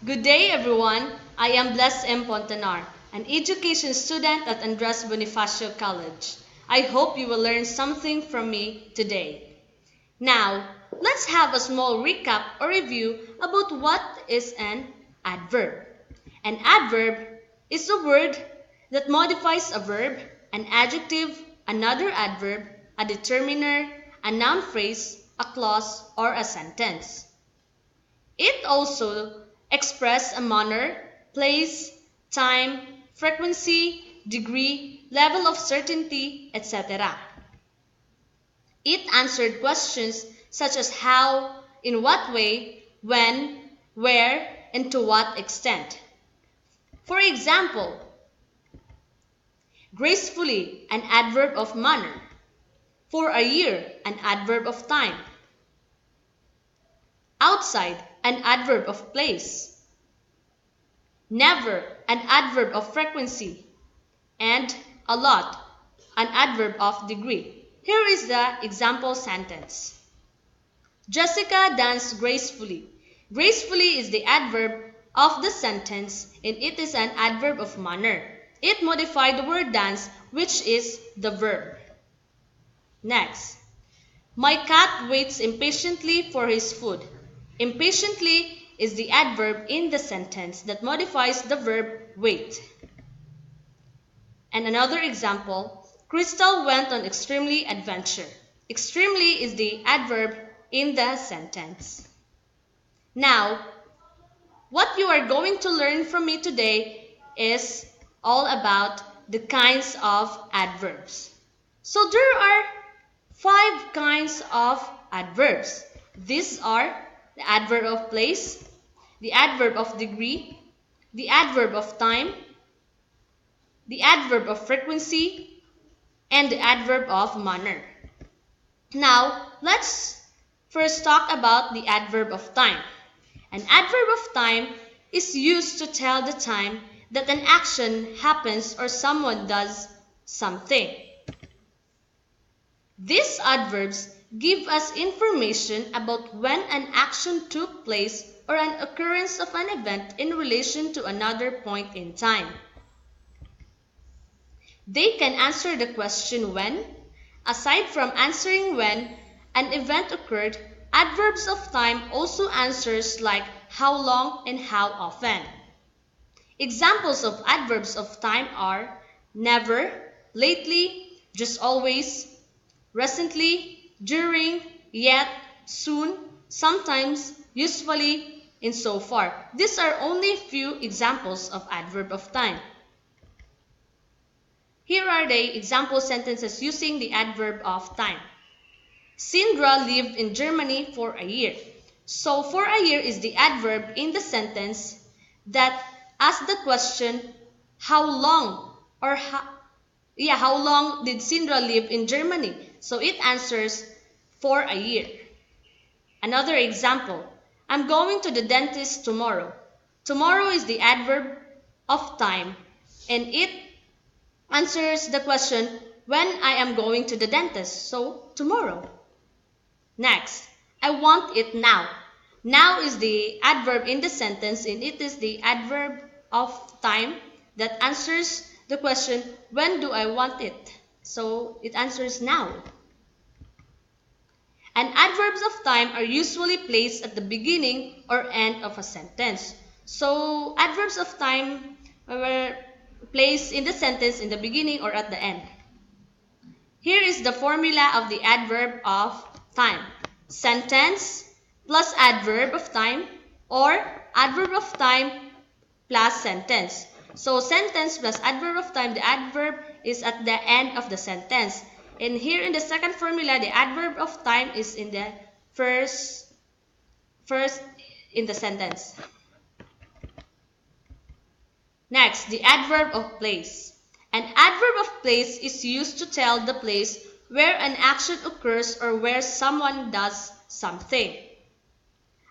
Good day, everyone. I am Bless M. Pontanar, an education student at Andres Bonifacio College. I hope you will learn something from me today. Now, let's have a small recap or review about what is an adverb. An adverb is a word that modifies a verb, an adjective, another adverb, a determiner, a noun phrase, a clause, or a sentence. It also expresses a manner, place, time, frequency, degree, level of certainty, etc. It answered questions such as how, in what way, when, where, and to what extent. For example, gracefully, an adverb of manner. For a year, an adverb of time. Outside, an adverb of place. Never, an adverb of frequency. And a lot, an adverb of degree. Here is the example sentence. Jessica danced gracefully. Gracefully is the adverb of the sentence and it is an adverb of manner. It modified the word dance, which is the verb. Next, my cat waits impatiently for his food. Impatiently is the adverb in the sentence that modifies the verb wait. And another example, Crystal went on extremely adventure. Extremely is the adverb in the sentence. Now, what you are going to learn from me today is all about the kinds of adverbs. So there are 5 kinds of adverbs. These are the adverb of place, the adverb of degree, the adverb of time, the adverb of frequency, and the adverb of manner. Now, let's first talk about the adverb of time. An adverb of time is used to tell the time that an action happens or someone does something. These adverbs give us information about when an action took place or an occurrence of an event in relation to another point in time. They can answer the question when. Aside from answering when an event occurred, adverbs of time also answers like how long and how often. Examples of adverbs of time are never, lately, just always, recently, during, yet, soon, sometimes, usually, and so far. These are only a few examples of adverb of time. Here are the example sentences using the adverb of time. Sindra lived in Germany for a year. So for a year is the adverb in the sentence that asks the question how long did Sindra live in Germany? So it answers for a year. Another example, I'm going to the dentist tomorrow. Tomorrow is the adverb of time and it answers the question when I am going to the dentist. So tomorrow. Next, I want it now. Now is the adverb in the sentence and it is the adverb of time that answers the question when do I want it? So it answers now. And adverbs of time are usually placed at the beginning or end of a sentence. So adverbs of time were placed in the sentence in the beginning or at the end. Here is the formula of the adverb of time. Sentence plus adverb of time or adverb of time plus sentence. So sentence plus adverb of time, the adverb is at the end of the sentence. And here in the second formula, the adverb of time is in the first in the sentence. Next, the adverb of place. An adverb of place is used to tell the place where an action occurs or where someone does something.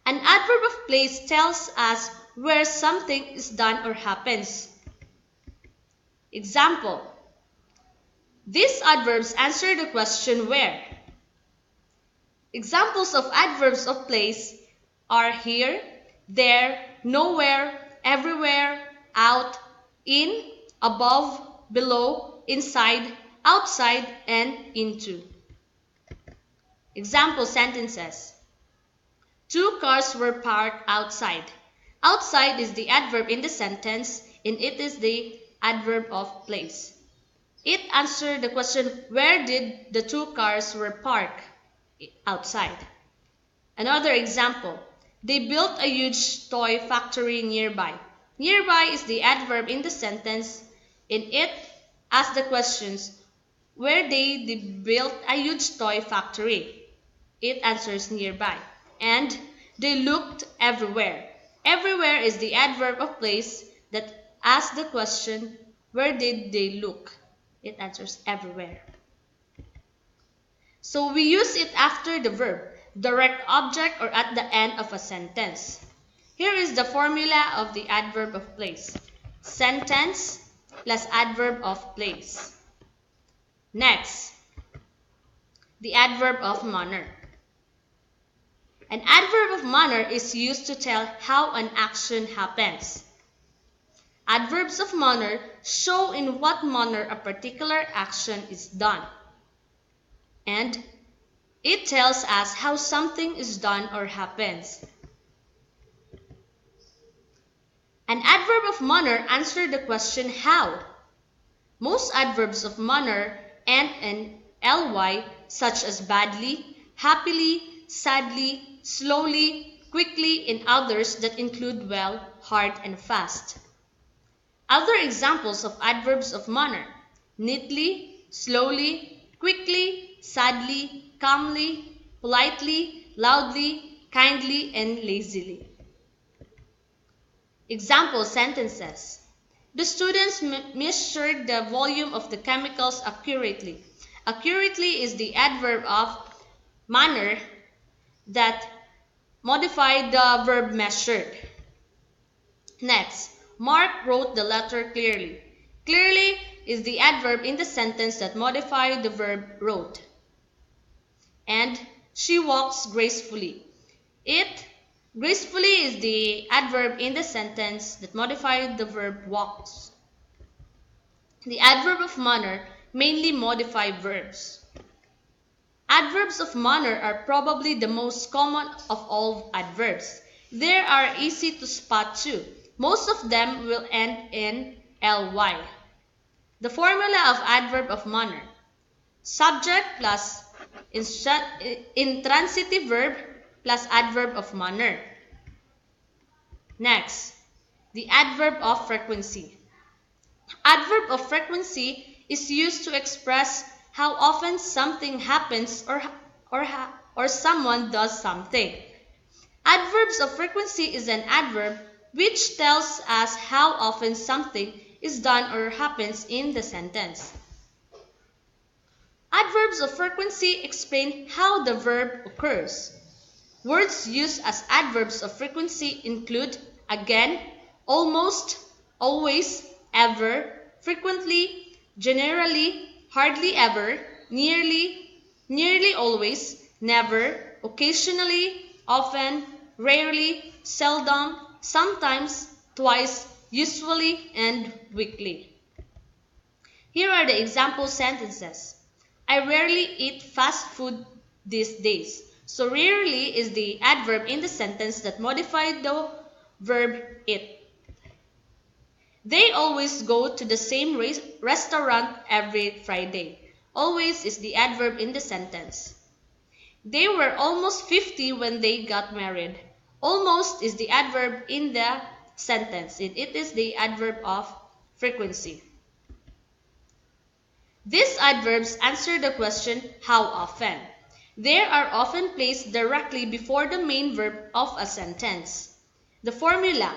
An adverb of place tells us where something is done or happens. Example, these adverbs answer the question where. Examples of adverbs of place are here, there, nowhere, everywhere, out, in, above, below, inside, outside, and into. Example sentences. Two cars were parked outside. Outside is the adverb in the sentence, and it is the adverb of place. It answers the question, where did the two cars were parked? Outside. Another example. They built a huge toy factory nearby. Nearby is the adverb in the sentence, and it asks the questions, where they built a huge toy factory? It answers nearby. And they looked everywhere. Everywhere is the adverb of place that asks the question, where did they look? It answers everywhere. So we use it after the verb, direct object, or at the end of a sentence. Here is the formula of the adverb of place. Sentence plus adverb of place. Next, the adverb of manner. An adverb of manner is used to tell how an action happens. Adverbs of manner show in what manner a particular action is done. And it tells us how something is done or happens. An adverb of manner answers the question how. Most adverbs of manner end in ly, such as badly, happily, sadly, slowly, quickly, and others that include well, hard, and fast. Other examples of adverbs of manner: neatly, slowly, quickly, sadly, calmly, politely, loudly, kindly, and lazily. Example sentences. The students measured the volume of the chemicals accurately. Accurately is the adverb of manner that modified the verb measured. Next, Mark wrote the letter clearly. Clearly is the adverb in the sentence that modified the verb wrote. And she walks gracefully. Gracefully is the adverb in the sentence that modified the verb walks. The adverb of manner mainly modify verbs. Adverbs of manner are probably the most common of all adverbs. They are easy to spot too. Most of them will end in ly. The formula of adverb of manner: subject plus intransitive verb plus adverb of manner. Next, the adverb of frequency. Adverb of frequency is used to express how often something happens or someone does something. Adverbs of frequency is an adverb which tells us how often something is done or happens in the sentence. Adverbs of frequency explain how the verb occurs. Words used as adverbs of frequency include again, almost, always, ever, frequently, generally, hardly ever, nearly always, never, occasionally, often, rarely, seldom, sometimes, twice, usually, and weekly. Here are the example sentences. I rarely eat fast food these days. So rarely is the adverb in the sentence that modified the verb eat. They always go to the same restaurant every Friday. Always is the adverb in the sentence. They were almost 50 when they got married. Almost is the adverb in the sentence, and it is the adverb of frequency. These adverbs answer the question, how often? They are often placed directly before the main verb of a sentence. The formula: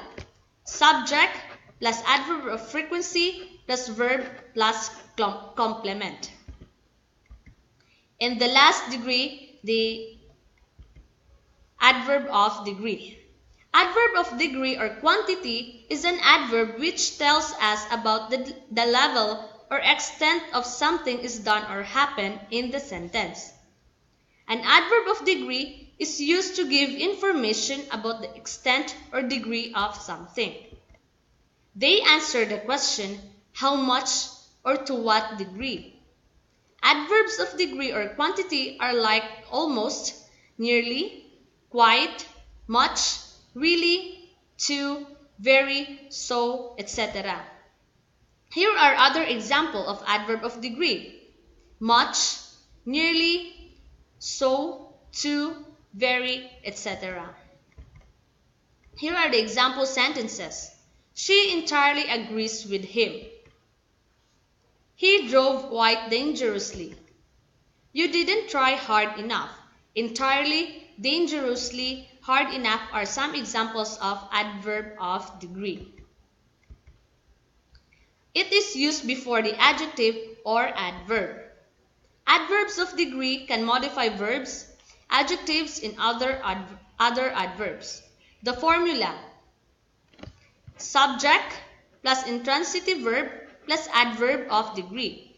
subject plus adverb of frequency plus verb plus complement. In the last degree, the adverb of degree. Adverb of degree or quantity is an adverb which tells us about the level or extent of something is done or happen in the sentence. An adverb of degree is used to give information about the extent or degree of something. They answer the question, how much or to what degree. Adverbs of degree or quantity are like almost, nearly, quite, much, really, to, very, so, etc. Here are other examples of adverb of degree. Much, nearly, so, to, very, etc. Here are the example sentences. She entirely agrees with him. He drove quite dangerously. You didn't try hard enough. Entirely, dangerously, hard enough are some examples of adverb of degree. It is used before the adjective or adverb. Adverbs of degree can modify verbs, adjectives, and other adverbs. The formula: subject plus intransitive verb plus adverb of degree.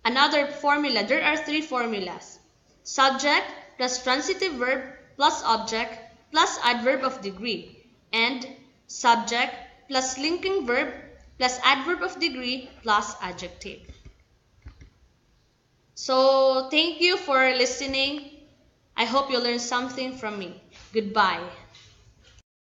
Another formula, there are three formulas: subject plus transitive verb plus object plus adverb of degree, and subject plus linking verb plus adverb of degree plus adjective. So thank you for listening. I hope you learned something from me. Goodbye.